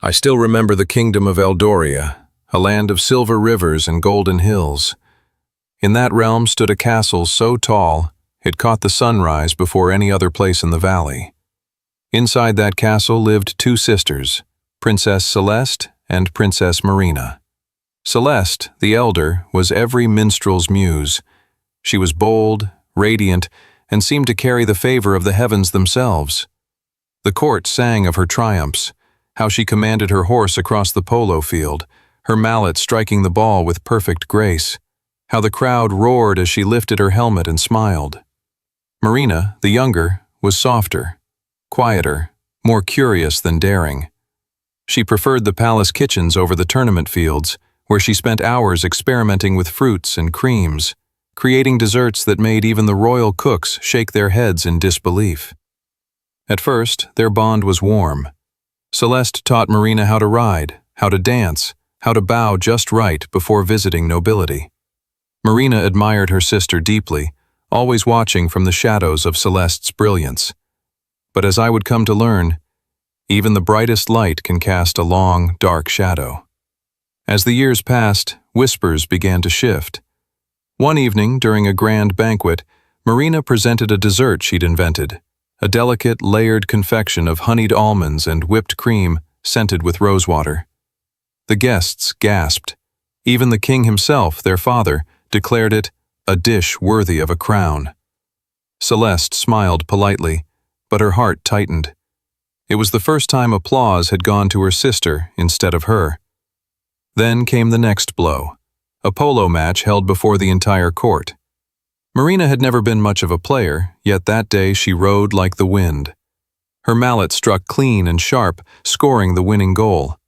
I still remember the Kingdom of Eldoria, a land of silver rivers and golden hills. In that realm stood a castle so tall it caught the sunrise before any other place in the valley. Inside that castle lived two sisters, Princess Celeste and Princess Marina. Celeste, the elder, was every minstrel's muse. She was bold, radiant, and seemed to carry the favor of the heavens themselves. The court sang of her triumphs, how she commanded her horse across the polo field, her mallet striking the ball with perfect grace, how the crowd roared as she lifted her helmet and smiled. Marina, the younger, was softer, quieter, more curious than daring. She preferred the palace kitchens over the tournament fields, where she spent hours experimenting with fruits and creams, creating desserts that made even the royal cooks shake their heads in disbelief. At first, their bond was warm. Celeste taught Marina how to ride, how to dance, how to bow just right before visiting nobility. Marina admired her sister deeply, always watching from the shadows of Celeste's brilliance. But as I would come to learn, even the brightest light can cast a long, dark shadow. As the years passed, whispers began to shift. One evening, during a grand banquet, Marina presented a dessert she'd invented, a delicate, layered confection of honeyed almonds and whipped cream scented with rosewater. The guests gasped. Even the king himself, their father, declared it a dish worthy of a crown. Celeste smiled politely, but her heart tightened. It was the first time applause had gone to her sister instead of her. Then came the next blow, a polo match held before the entire court. Marina had never been much of a player, yet that day she rode like the wind. Her mallet struck clean and sharp, scoring the winning goal.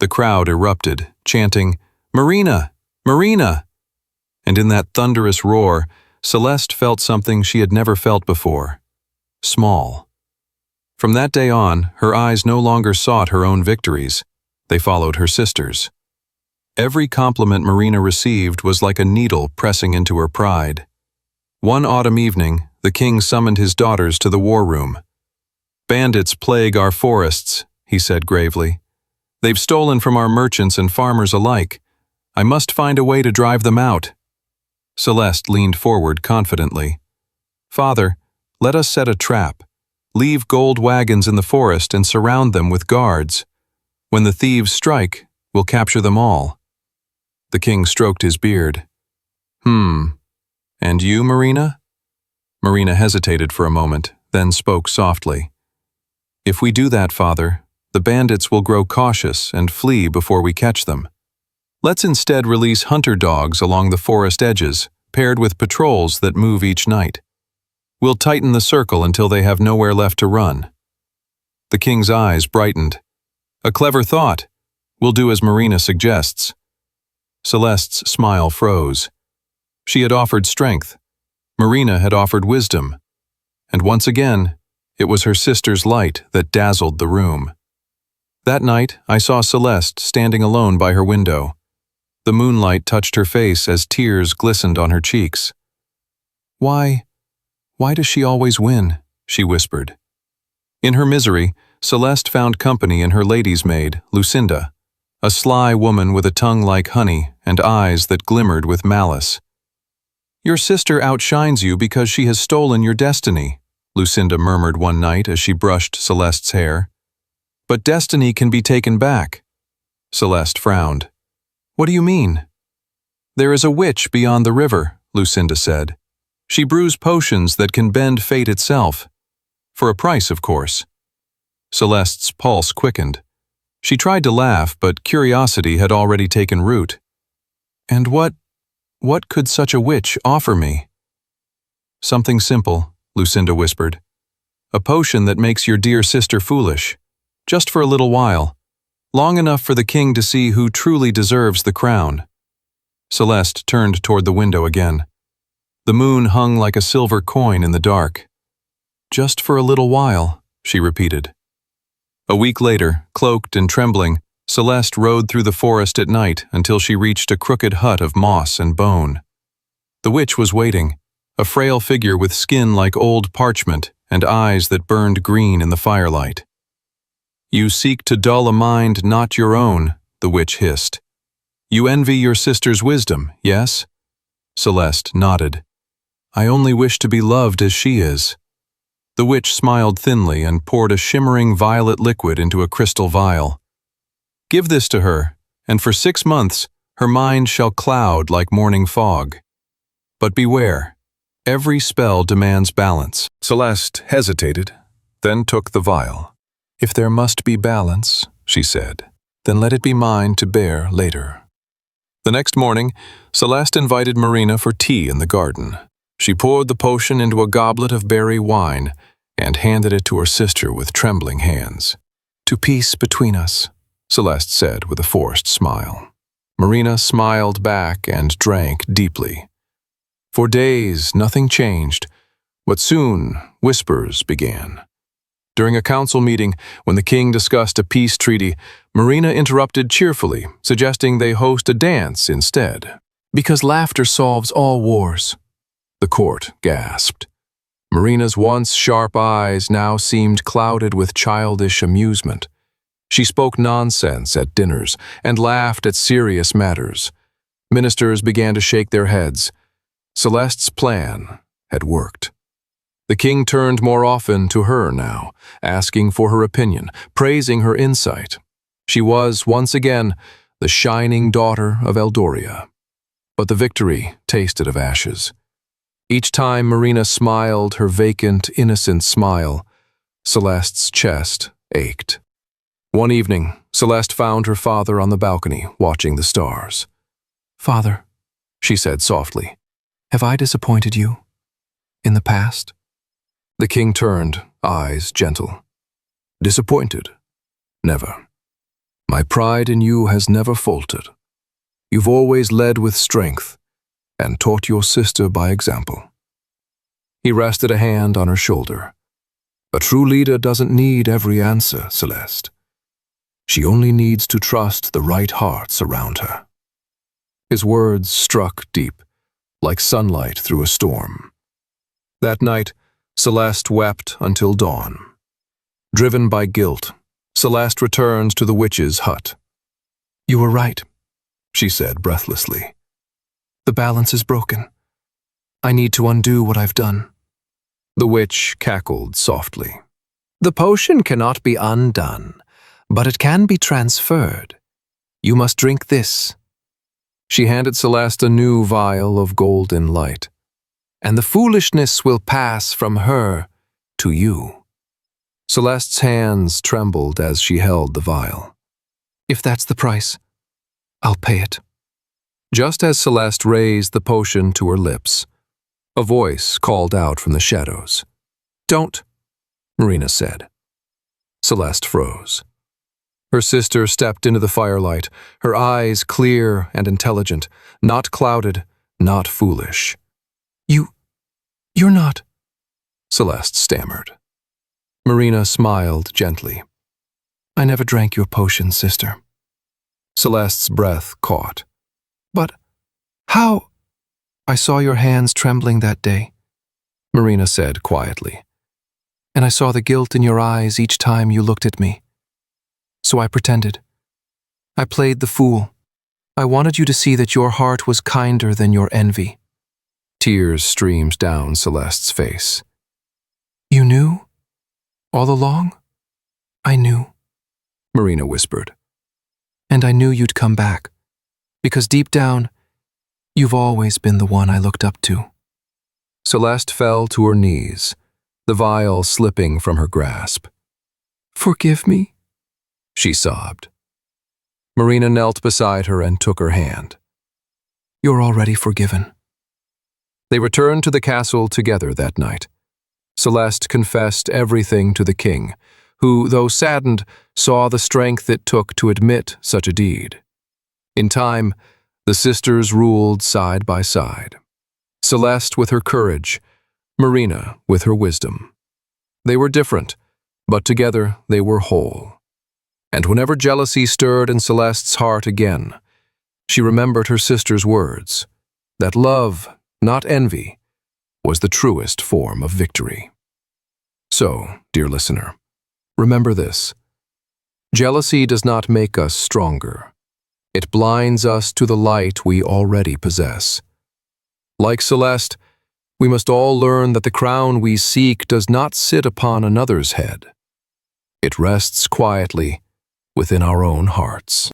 The crowd erupted, chanting, "Marina! Marina!" And in that thunderous roar, Celeste felt something she had never felt before: small. From that day on, her eyes no longer sought her own victories. They followed her sister's. Every compliment Marina received was like a needle pressing into her pride. One autumn evening, the king summoned his daughters to the war room. "Bandits plague our forests," he said gravely. "They've stolen from our merchants and farmers alike. I must find a way to drive them out." Celeste leaned forward confidently. "Father, let us set a trap. Leave gold wagons in the forest and surround them with guards. When the thieves strike, we'll capture them all." The king stroked his beard. "And you, Marina?" Marina hesitated for a moment, then spoke softly. "If we do that, Father, the bandits will grow cautious and flee before we catch them. Let's instead release hunter dogs along the forest edges, paired with patrols that move each night. We'll tighten the circle until they have nowhere left to run." The king's eyes brightened. "A clever thought. We'll do as Marina suggests." Celeste's smile froze. She had offered strength. Marina had offered wisdom. And once again, it was her sister's light that dazzled the room. That night, I saw Celeste standing alone by her window. The moonlight touched her face as tears glistened on her cheeks. Why does she always win?" she whispered. In her misery, Celeste found company in her lady's maid, Lucinda, a sly woman with a tongue like honey and eyes that glimmered with malice. "Your sister outshines you because she has stolen your destiny," Lucinda murmured one night as she brushed Celeste's hair. "But destiny can be taken back." Celeste frowned. "What do you mean?" "There is a witch beyond the river," Lucinda said. "She brews potions that can bend fate itself. For a price, of course." Celeste's pulse quickened. She tried to laugh, but curiosity had already taken root. "And what could such a witch offer me?" "Something simple," Lucinda whispered. "A potion that makes your dear sister foolish. Just for a little while. Long enough for the king to see who truly deserves the crown." Celeste turned toward the window again. The moon hung like a silver coin in the dark. "Just for a little while," she repeated. A week later, cloaked and trembling, Celeste rode through the forest at night until she reached a crooked hut of moss and bone. The witch was waiting, a frail figure with skin like old parchment and eyes that burned green in the firelight. You seek to dull a mind not your own, the witch hissed. You envy your sister's wisdom, yes? Celeste nodded. I only wish to be loved as she is. The witch smiled thinly and poured a shimmering violet liquid into a crystal vial. Give this to her, and for 6 months her mind shall cloud like morning fog. But beware, every spell demands balance. Celeste hesitated, then took the vial. If there must be balance, she said, then let it be mine to bear later. The next morning, Celeste invited Marina for tea in the garden. She poured the potion into a goblet of berry wine and handed it to her sister with trembling hands. To peace between us, Celeste said with a forced smile. Marina smiled back and drank deeply. For days, nothing changed, but soon whispers began. During a council meeting, when the king discussed a peace treaty, Marina interrupted cheerfully, suggesting they host a dance instead. Because laughter solves all wars. The court gasped. Marina's once sharp eyes now seemed clouded with childish amusement. She spoke nonsense at dinners and laughed at serious matters. Ministers began to shake their heads. Celeste's plan had worked. The king turned more often to her now, asking for her opinion, praising her insight. She was, once again, the shining daughter of Eldoria. But the victory tasted of ashes. Each time Marina smiled her vacant, innocent smile, Celeste's chest ached. One evening, Celeste found her father on the balcony, watching the stars. "Father," she said softly, "have I disappointed you? In the past?" The king turned, eyes gentle. "Disappointed? Never. My pride in you has never faltered. You've always led with strength and taught your sister by example." He rested a hand on her shoulder. "A true leader doesn't need every answer, Celeste. She only needs to trust the right hearts around her." His words struck deep, like sunlight through a storm. That night, Celeste wept until dawn. Driven by guilt, Celeste returned to the witch's hut. "You were right," she said breathlessly. "The balance is broken. I need to undo what I've done." The witch cackled softly. "The potion cannot be undone, but it can be transferred. You must drink this." She handed Celeste a new vial of golden light. "And the foolishness will pass from her to you." Celeste's hands trembled as she held the vial. "If that's the price, I'll pay it." Just as Celeste raised the potion to her lips, a voice called out from the shadows. "Don't," Marina said. Celeste froze. Her sister stepped into the firelight, her eyes clear and intelligent, not clouded, not foolish. You're not," Celeste stammered. Marina smiled gently. "I never drank your potion, sister." Celeste's breath caught. "But how?" "I saw your hands trembling that day," Marina said quietly. "And I saw the guilt in your eyes each time you looked at me. So I pretended. I played the fool. I wanted you to see that your heart was kinder than your envy." Tears streamed down Celeste's face. "You knew? All along?" "I knew," Marina whispered. "And I knew you'd come back, because deep down, you've always been the one I looked up to." Celeste fell to her knees, the vial slipping from her grasp. "Forgive me," she sobbed. Marina knelt beside her and took her hand. "You're already forgiven." They returned to the castle together that night. Celeste confessed everything to the king, who, though saddened, saw the strength it took to admit such a deed. In time, the sisters ruled side by side. Celeste with her courage, Marina with her wisdom. They were different, but together they were whole. And whenever jealousy stirred in Celeste's heart again, she remembered her sister's words, that love, not envy, was the truest form of victory. So, dear listener, remember this. Jealousy does not make us stronger. It blinds us to the light we already possess. Like Celeste, we must all learn that the crown we seek does not sit upon another's head. It rests quietly within our own hearts.